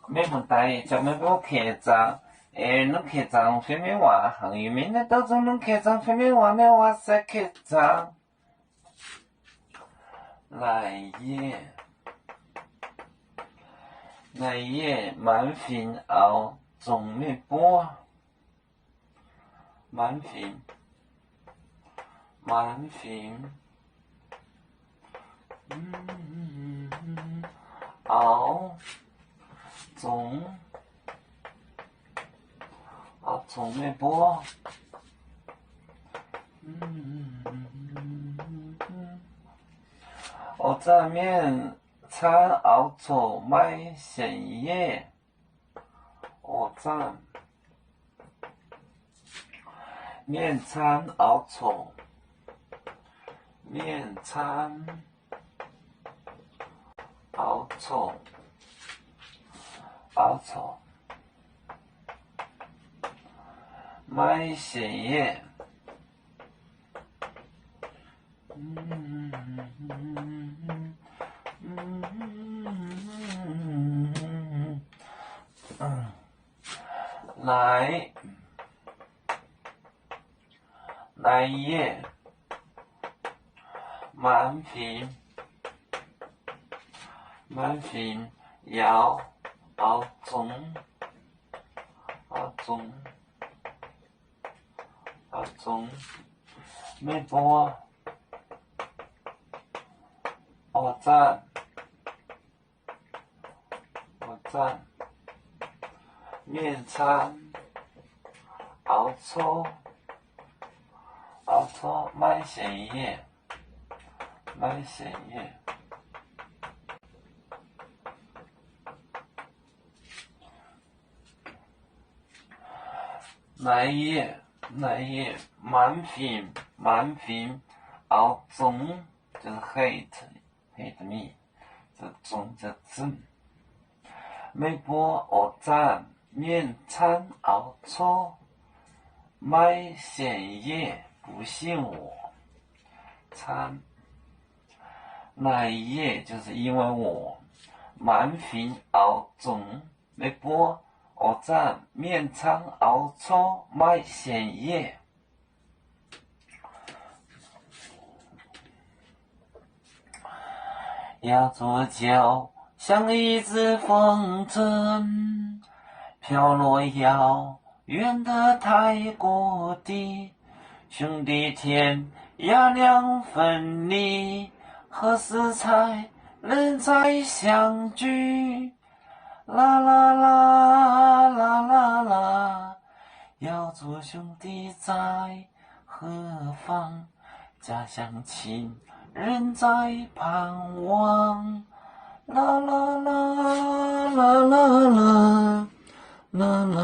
没问题，就要给我客栈。恁客栈什么话？行业明天到中恁客栈什么话？没话说客栈。来耶，满屏后总咩波？满屏后总咩波？我在面餐熬走卖咸叶，我在面餐熬走卖咸叶。来耶，满屏要熬中咩波？我赞面餐熬错卖咸叶。来耶，满屏熬中就是 hate me， 这中这正。没波我赞面餐熬错卖咸叶，不信我。餐来耶就是因为我满屏熬中没波。我赞面餐熬错卖咸叶。要做脚像一只风筝，飘落遥远的太国地。兄弟天涯两分离，何时才能再相聚？啦啦啦啦啦啦，要做兄弟在何方？家乡亲人在盼望。啦啦啦啦啦啦啦啦。